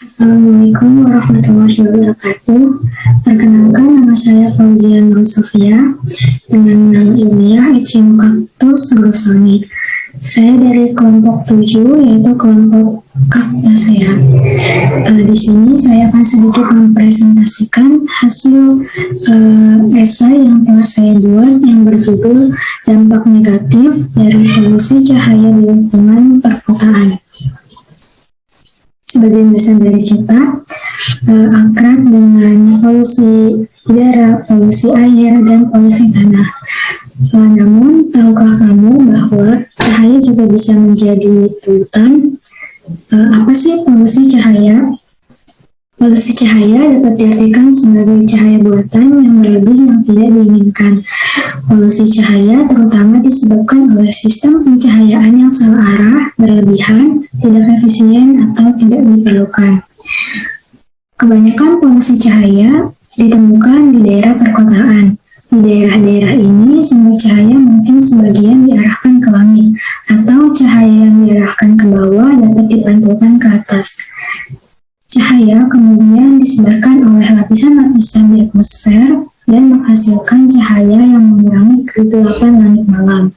Assalamualaikum warahmatullahi wabarakatuh. Perkenalkan, nama saya Fauzia Nur Sofia dengan nama ilmiah Echinocactus grosoni. Saya dari kelompok 7, yaitu kelompok Cactaceae. Di sini saya akan sedikit mempresentasikan hasil esai yang telah saya buat yang berjudul Dampak Negatif dari Polusi Cahaya di Lingkungan Perkotaan. Sebagian besar dari kita akrab dengan polusi udara, polusi air, dan polusi tanah. Namun, tahukah kamu bahwa cahaya juga bisa menjadi polutan? Apa sih polusi cahaya? Polusi cahaya dapat diartikan sebagai cahaya buatan yang berlebih yang tidak diinginkan. Polusi cahaya terutama disebabkan oleh sistem pencahayaan yang salah arah, berlebihan, tidak efisien, atau tidak diperlukan. Kebanyakan polusi cahaya ditemukan di daerah perkotaan. Di daerah-daerah ini, sumber cahaya mungkin sebagian diarahkan ke langit, atau cahaya yang diarahkan ke bawah dapat dipantulkan ke atas. Cahaya kemudian disebarkan oleh lapisan-lapisan di atmosfer dan menghasilkan cahaya yang mengurangi kegelapan langit malam.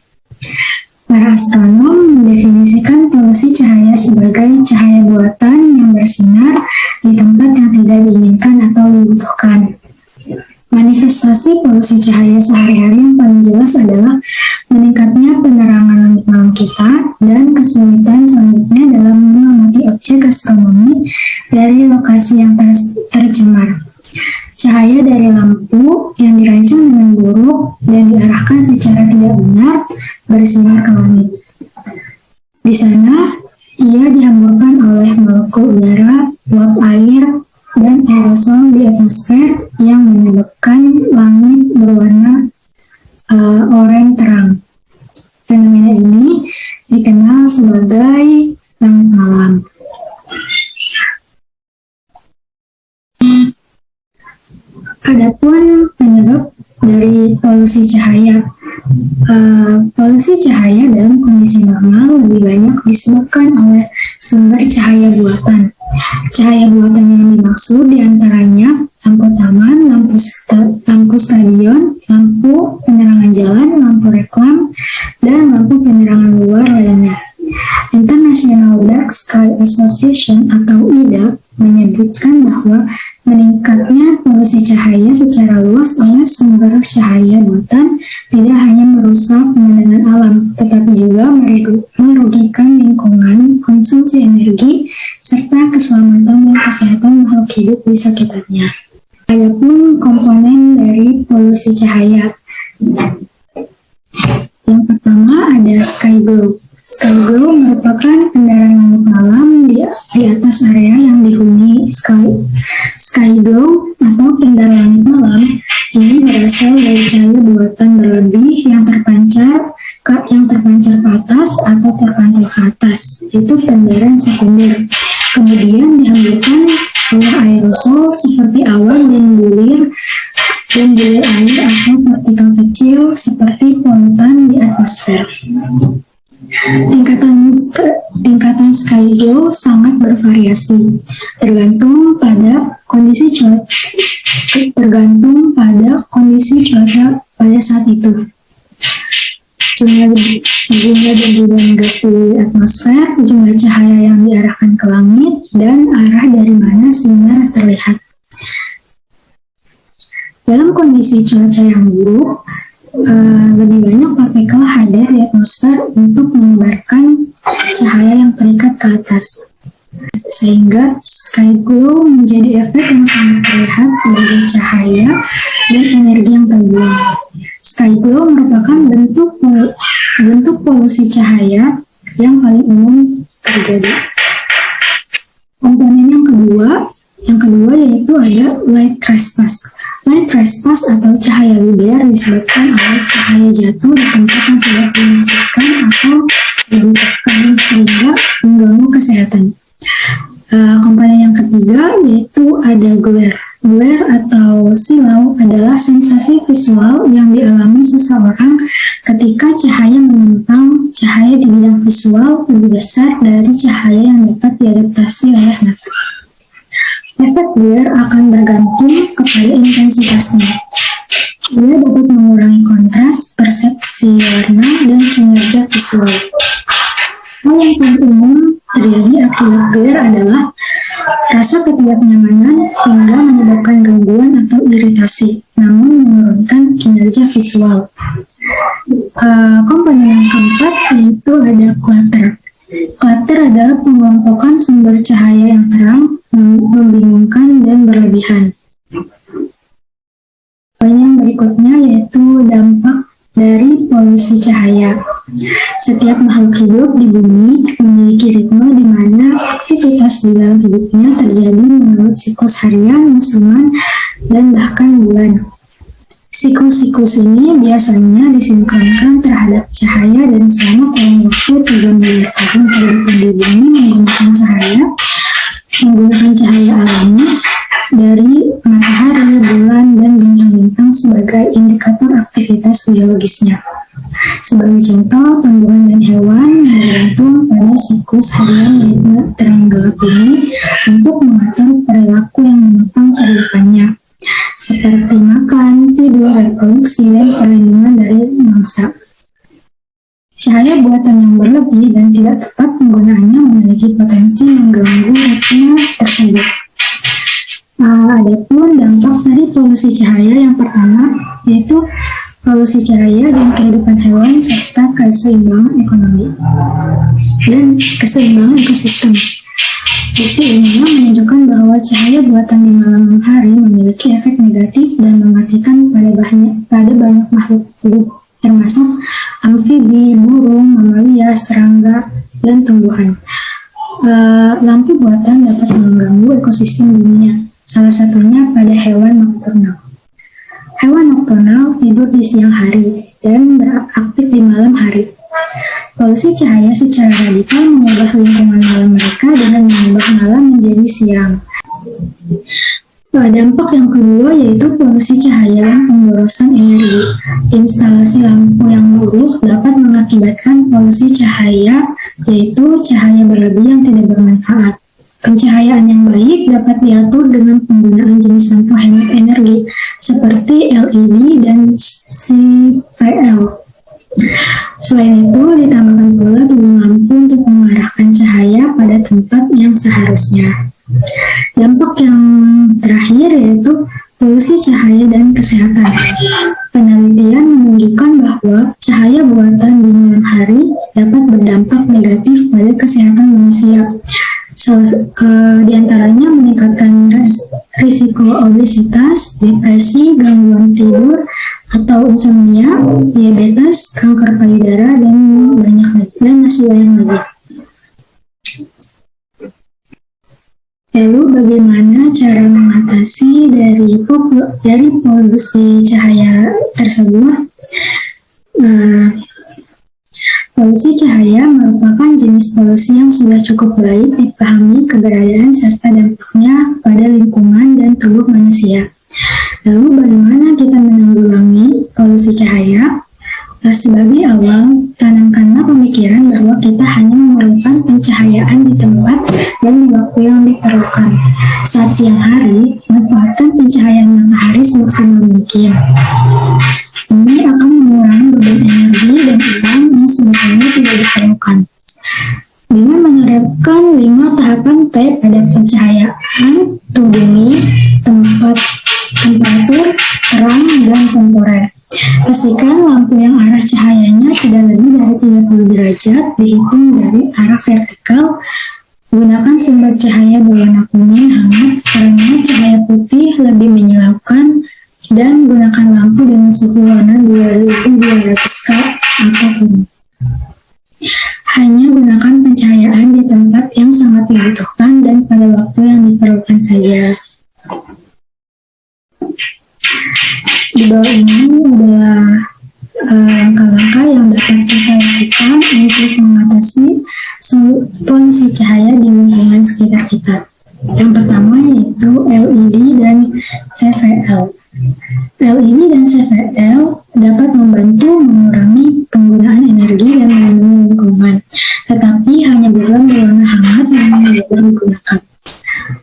Para astronom mendefinisikan polusi cahaya sebagai cahaya buatan yang bersinar di tempat yang tidak diinginkan atau dibutuhkan. Manifestasi polusi cahaya sehari-hari yang paling jelas adalah meningkatnya penerangan langit malam kita dan kesulitan selanjutnya dalam mengamati objek astronomi dari lokasi yang tercemar. Cahaya dari lampu yang dirancang dengan buruk dan diarahkan secara tidak benar bersinar ke langit. Di sana, ia dihamburkan oleh molekul udara, uap air, dan aerosol di atmosfer yang menyebabkan langit berwarna oranye terang. Fenomena ini dikenal sebagai langit malam. Adapun penyebab dari polusi cahaya. Polusi cahaya dalam kondisi normal lebih banyak disebabkan oleh sumber cahaya buatan. Cahaya buatan yang dimaksud diantaranya lampu taman, lampu stadion, lampu penerangan jalan, lampu reklam, dan lampu penerangan luar lainnya. International Dark Sky Association atau IDA menyebutkan bahwa meningkatnya polusi cahaya secara luas oleh sumber cahaya buatan tidak hanya merusak pemandangan alam, tetapi juga merugikan lingkungan, konsumsi energi, serta keselamatan dan kesehatan makhluk hidup di sekitarnya. Adapun komponen dari polusi cahaya. Yang pertama ada sky glow. Sky glow merupakan kendaraan langit malam di atas area yang dihuni sky glow atau kendaraan langit malam ini berasal dari cahaya buatan berlebih yang terpancar ke atas atau terpantul ke atas, itu kendaraan sekunder. Kemudian dihamburkan oleh aerosol seperti awan dan bulir air atau partikel kecil seperti polutan di atmosfer. Tingkatan sky glow sangat bervariasi, tergantung pada kondisi cuaca pada saat itu. Jumlah debu gas di atmosfer, jumlah cahaya yang diarahkan ke langit, dan arah dari mana sinar terlihat. Dalam kondisi cuaca yang buruk, lebih banyak partikel hadir di atmosfer untuk menyebarkan cahaya yang terikat ke atas, sehingga sky glow menjadi efek yang sangat terlihat sebagai cahaya dan energi yang terbuang. Sky glow merupakan bentuk polusi cahaya yang paling umum terjadi. Komponen yang kedua yaitu ada light trespass. Light trespass atau cahaya luber disebabkan oleh cahaya jatuh di tempat yang tidak dimaksudkan atau ditekan sehingga mengganggu kesehatan. Komponen yang ketiga yaitu ada glare. Glare atau silau adalah sensasi visual yang dialami seseorang ketika cahaya menyimpang. Cahaya di bidang visual lebih besar dari cahaya yang dapat diadaptasi oleh mata. glare akan bergantung kepada intensitasnya. Ia dapat mengurangi kontras, persepsi warna, dan kinerja visual. Hal yang paling umum terjadi akibat glare adalah rasa ketidaknyamanan hingga menyebabkan gangguan atau iritasi, namun menurunkan kinerja visual. Komponen yang keempat yaitu ada clutter. Clutter adalah pengelompokan sumber cahaya yang terang, membingungkan, dan berlebihan. Poin yang berikutnya yaitu dampak dari polusi cahaya. Setiap makhluk hidup di bumi memiliki ritme di mana aktivitas di dalam hidupnya terjadi menurut siklus harian, musiman, dan bahkan bulan. Siklus-siklus ini biasanya disinkronkan terhadap cahaya dan selama kurang waktu 3 miliar tahun kehidupan di bumi menggunakan cahaya alami dari matahari, bulan, dan bintang-bintang sebagai indikator aktivitas biologisnya. Sebagai contoh, tumbuhan dan hewan bergantung pada siklus harian ritme terang gelap bumi untuk mengatur perilaku yang menopang kehidupannya, seperti makan, tidur, reproduksi, dan perlindungan dari mangsa. Cahaya buatan yang berlebih dan tidak tepat penggunaannya memiliki potensi mengganggu ritme tersebut. Adapun dampak dari polusi cahaya yang pertama yaitu polusi cahaya dan kehidupan hewan serta keseimbangan ekonomi dan keseimbangan ekosistem. Bukti ilmiah menunjukkan bahwa cahaya buatan di malam hari memiliki efek negatif dan mematikan pada banyak makhluk hidup, termasuk amfibi, burung, mamalia, serangga, dan tumbuhan. Lampu buatan dapat mengganggu ekosistem dunia, salah satunya pada hewan nokturnal. Hewan nokturnal tidur di siang hari dan beraktif di malam hari. Polusi cahaya secara radikal mengubah lingkungan malam mereka dengan mengubah malam menjadi siang. Dampak yang kedua yaitu polusi cahaya dan pemborosan energi. Instalasi lampu yang buruk dapat mengakibatkan polusi cahaya, yaitu cahaya berlebih yang tidak bermanfaat. Pencahayaan yang baik dapat diatur dengan penggunaan jenis lampu hemat energi seperti LED dan CFL. Selain itu, ditambahkan pula tabung lampu untuk mengarahkan cahaya pada tempat yang seharusnya. Dampak yang terakhir yaitu polusi cahaya dan kesehatan. Penelitian menunjukkan bahwa cahaya buatan di malam hari dapat berdampak negatif pada kesehatan manusia. Di antaranya meningkatkan risiko obesitas, depresi, gangguan tidur atau insomnia, diabetes, kanker payudara, dan masih banyak lagi. Lalu bagaimana cara mengatasi dari polusi cahaya tersebut? Polusi cahaya merupakan jenis polusi yang sudah cukup baik dipahami keberadaan serta dampaknya pada lingkungan dan tubuh manusia. Lalu bagaimana kita menanggulangi polusi cahaya? Sebagai awal, tanamkanlah pemikiran bahwa kita hanya memerlukan pencahayaan di tempat dan di waktu yang diperlukan. Saat siang hari, manfaatkan pencahayaan matahari semaksimal mungkin. Ini akan mengurangi beban energi dan uang yang sebetulnya tidak diperlukan. Dengan menerapkan 5 tahapan T pada pencahayaan, hubungi temperatur, terang, dan temporer. Pastikan lampu yang arah cahayanya tidak lebih dari 30 derajat dihitung dari arah vertikal. Gunakan sumber cahaya berwarna kuning hangat karena cahaya putih lebih menyilaukan, dan gunakan lampu dengan suhu warna 2200 K atau kuning. Hanya gunakan pencahayaan di tempat yang sangat dibutuhkan dan pada waktu yang diperlukan saja. Di bawah ini adalah langkah-langkah yang dapat kita lakukan untuk mengatasi polusi cahaya di lingkungan sekitar kita. Yang pertama yaitu LED dan CFL. LED dan CFL dapat membantu mengurangi penggunaan energi dan melindungi lingkungan, tetapi hanya boleh berwarna hangat yang boleh digunakan.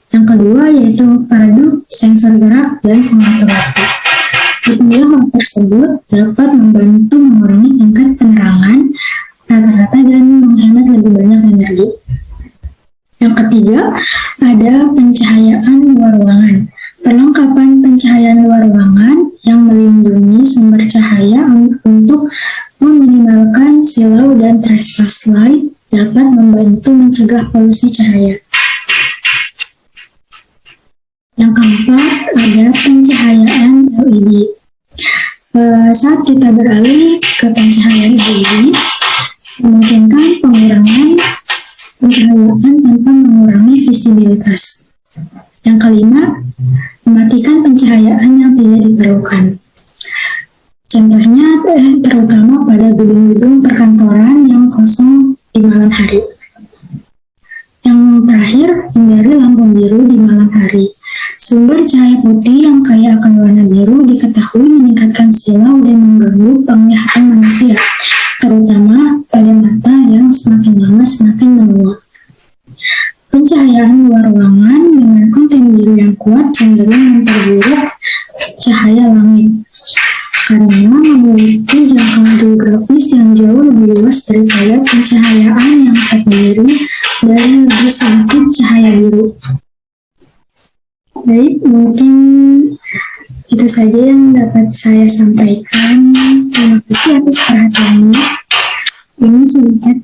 Yang kedua yaitu paradoks sensor gerak dan pengatur waktu. Ketiga, hal tersebut dapat membantu mengurangi tingkat penerangan rata-rata dan menghemat lebih banyak energi. Yang ketiga, ada pencahayaan luar ruangan. Perlengkapan pencahayaan luar ruangan yang melindungi sumber cahaya untuk meminimalkan silau dan trespass light dapat membantu mencegah polusi cahaya. Yang keempat, ada pencahayaan LED. Saat kita beralih ke pencahayaan LED, memungkinkan pengurangan pencahayaan tanpa mengurangi visibilitas. Yang kelima, mematikan pencahayaan yang tidak diperlukan. Contohnya, terutama pada gedung-gedung perkantoran yang kosong di malam hari. Yang terakhir, hindari lampu biru di malam hari. Sumber cahaya putih yang kaya akan warna biru diketahui meningkatkan silau dan mengganggu penglihatan manusia, terutama pada mata yang semakin lama semakin menua. Pencahayaan luar ruangan dengan konten biru yang kuat cenderung memperburuk cahaya langit karena memiliki jangkauan geografis yang jauh lebih luas daripada pencahayaan yang terdiri dari lebih sedikit cahaya biru. Baik, mungkin itu saja yang dapat saya sampaikan. Terima kasih atas perhatiannya. Ini sedikit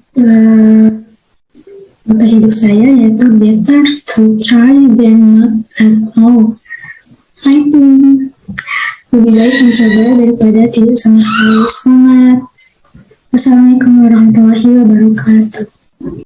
moto hidup saya, yaitu better to try than not at all. Fighting. Lebih baik mencoba daripada tidak sama sekali. Semangat. Wassalamualaikum warahmatullahi wabarakatuh.